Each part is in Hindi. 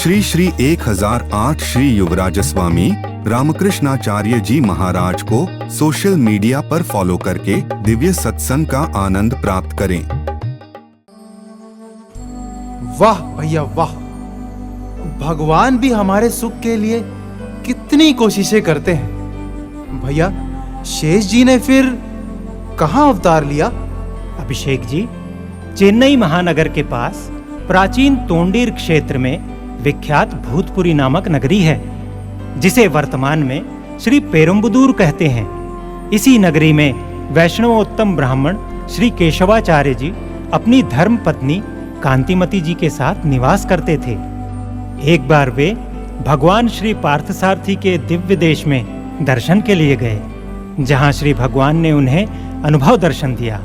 श्री श्री 1008 श्री युवराज स्वामी रामकृष्णाचार्य जी महाराज को सोशल मीडिया पर फॉलो करके दिव्य सत्संग का आनंद प्राप्त करें। वाह भैया वाह, भगवान भी हमारे सुख के लिए कितनी कोशिशें करते हैं। भैया शेष जी ने फिर कहाँ अवतार लिया? अभिषेक जी, चेन्नई महानगर के पास प्राचीन तोंडीर क्षेत्र में विख्यात भूतपुरी नामक नगरी है, जिसे वर्तमान में श्री पेरुम्बदूर कहते हैं। इसी नगरी में वैष्णवोत्तम ब्राह्मण श्री केशवाचार्य जी अपनी धर्म पत्नी कांतिमती जी के साथ निवास करते थे। एक बार वे भगवान श्री पार्थसारथी के दिव्य देश में दर्शन के लिए गए, जहां श्री भगवान ने उन्हें अनुभव दर्शन दिया।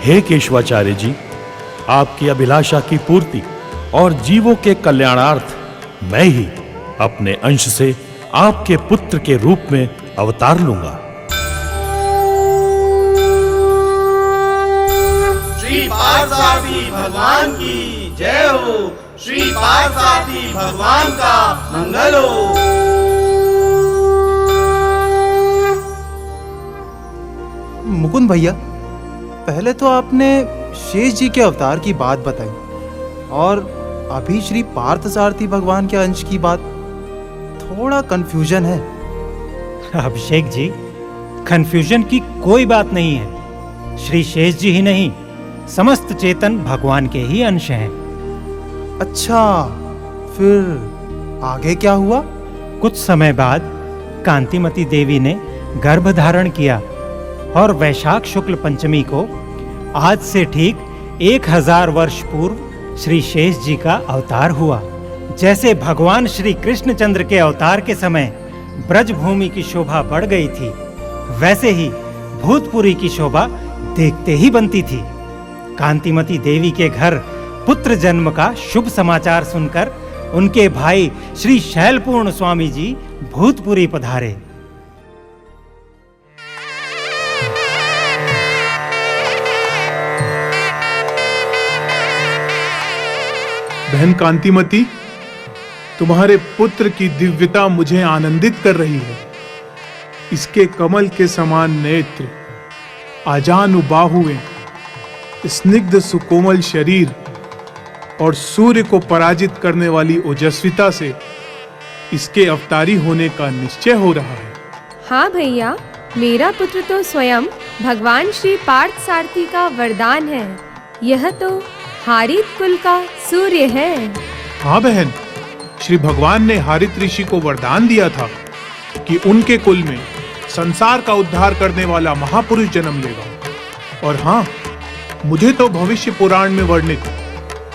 हे केशवाचार्य जी, आपकी अभिलाषा की पूर्ति और जीवों के कल्याणार्थ मैं ही अपने अंश से आपके पुत्र के रूप में अवतार लूंगा। श्री पार्थसारथी भगवान की जय हो। श्री पार्थसारथी भगवान का मंगल हो। मुकुंद भैया, पहले तो आपने शेष जी के अवतार की बात बताई और अभी श्री पार्थसारथी भगवान के अंश की बात। थोड़ा कंफ्यूजन है। अभिषेक जी, कंफ्यूजन की कोई बात नहीं है। श्री शेष जी ही नहीं, समस्त चेतन भगवान के ही अंश हैं। अच्छा, फिर आगे क्या हुआ? कुछ समय बाद कांतिमती देवी ने गर्भ धारण किया और वैशाख शुक्ल पंचमी को आज से ठीक 1000 वर्ष पूर्व श्री शेष जी का अवतार हुआ। जैसे भगवान श्री कृष्णचंद्र के अवतार के समय ब्रजभूमि की शोभा बढ़ गई थी, वैसे ही भूतपुरी की शोभा देखते ही बनती थी। कांतिमती देवी के घर पुत्र जन्म का शुभ समाचार सुनकर उनके भाई श्री शैलपूर्ण स्वामी जी भूतपुरी पधारे। बहन कांतिमती, तुम्हारे पुत्र की दिव्यता मुझे आनंदित कर रही है। इसके कमल के समान नेत्र, आजानु बाहुएं, स्निग्ध सुकोमल शरीर और सूर्य को पराजित करने वाली ओजस्विता से इसके अवतारी होने का निश्चय हो रहा है। हाँ भैया, मेरा पुत्र तो स्वयं भगवान श्री पार्थसारथी का वरदान है। यह तो हारित कुल का सूर्य है। हाँ बहन, श्री भगवान ने हारित ऋषि को वरदान दिया था कि उनके कुल में संसार का उद्धार करने वाला महापुरुष जन्म लेगा। और हाँ, मुझे तो भविष्य पुराण में वर्णित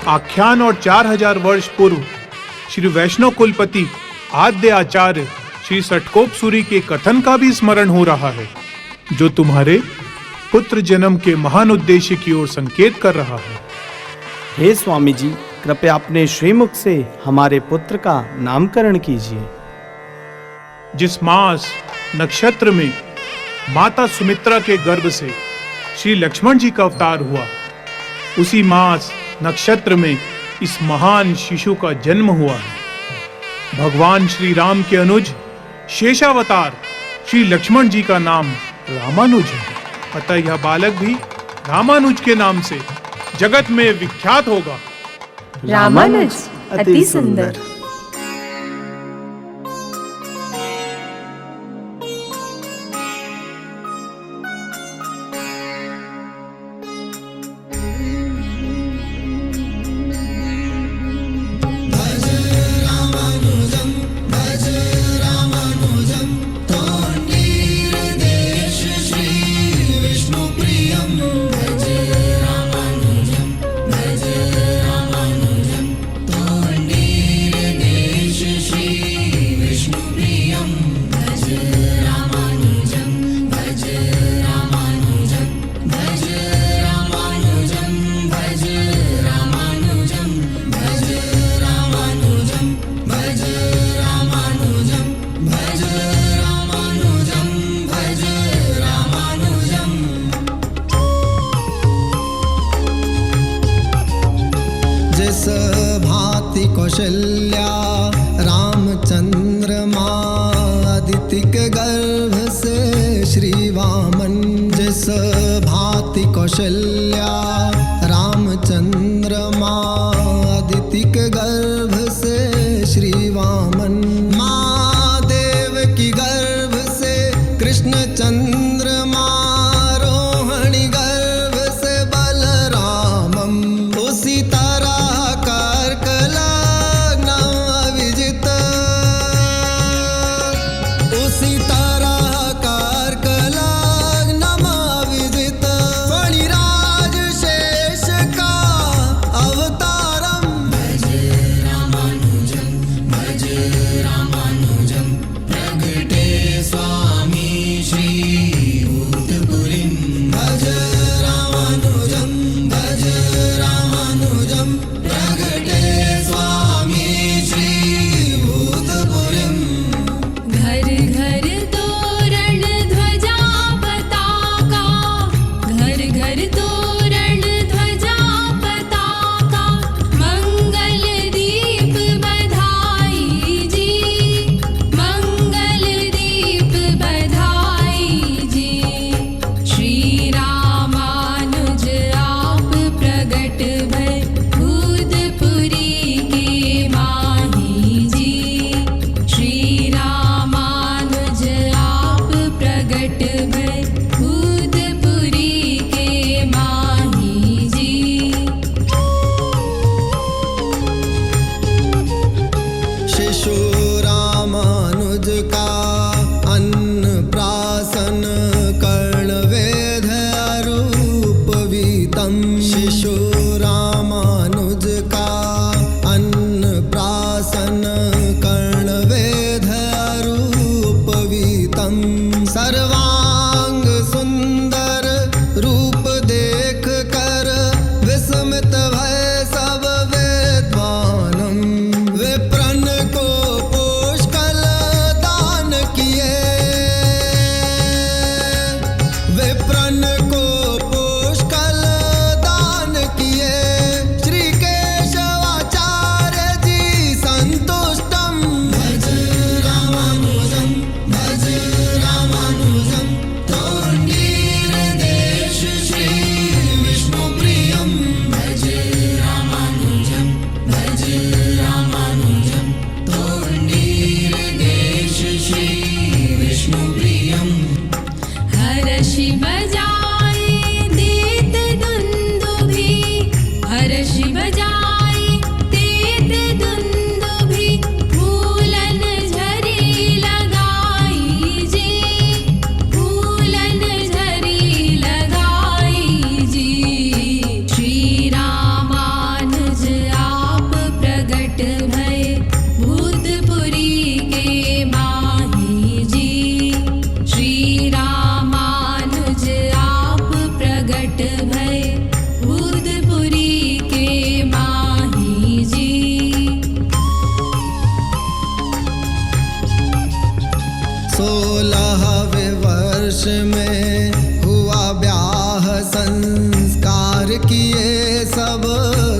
आख्यान और 4000 वर्ष पूर्व श्री वैष्णव कुलपति आद्य आचार्य श्री षटकोप सूरी के कथन का भी स्मरण हो रहा है, जो तुम्हारे पुत्र जन्म के महान उद्देश्य की ओर संकेत कर रहा है। हे स्वामी जी, कृपया अपने श्रीमुख से हमारे पुत्र का नामकरण कीजिए। जिस मास नक्षत्र में माता सुमित्रा के गर्भ से श्री लक्ष्मण जी का अवतार हुआ, उसी मास नक्षत्र में इस महान शिशु का जन्म हुआ है। भगवान श्री राम के अनुज शेषावतार श्री लक्ष्मण जी का नाम रामानुज है। अतः यह बालक भी रामानुज के नाम से जगत में विख्यात होगा। रामानुज अति सुंदर। कौशल्या रामचंद्रमा अदिति के गर्भ से श्री वामन। जिस भांति कौशल्या रामचंद्रमा अदिति के गर्भ से श्री वामन। माँ देव की गर्भ से कृष्ण चंद्रमा रोहिणी गर्भ से बलरामम। उसी तरह कर्क लग्न अविजित, उसी तरह कर्क लग्न अविजित फणिराज शेष का अवतारम। भज रामानुजम भज रामानुजम प्रगटे स्वामी श्री भूतपुरीं। भज रामानुजम भज रामानुजम प्रगटे स्वामी श्री भूतपुरीं। घर घर तोरण ध्वजा पताका, घर घर तोरण ध्वजा पताका। मंगल दीप बधाई जी, मंगल दीप बधाई जी। श्री रामानुज आप प्रगट भय भूतपुरी के माही जी। श्री रामानुज आप प्रगट भय भूतपुरी के माही जी। शिशु रामानुज का अन्नप्राशन कर्णवेद रूपवीतम। शिशु रामानुज का अन्नप्राशन कर्णवेद रूपवीतम। सर्वांग सुंदर रूप देख कर विस्मित भय सब विद्वानम। विप्रन को पुष्कल दान किए, विप्रन को पुष्कल दान किए। श्री केशवाचार्य जी संतुष्टम। भज रामानुजम भज रामानुजम तोंडीर देश श्री विष्णु प्रियम। भज रामानुजम भज रामानुजम तोंडीर देश श्री विष्णु प्रियम। हर्षि बजाए देत दुंदुभि, हर्षि बजाए देत दुंदुभि। फूलन झरी लगाई जी, फूलन झरी लगाई जी। श्री रामानुज आप प्रगट भय भूतपुरी के माही जी। श्री रामानुज आप प्रगट भय भूतपुरी के माही जी। 16वें वर्ष में हुआ ब्याह संस्कार किए सब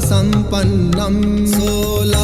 संपन्नम। 16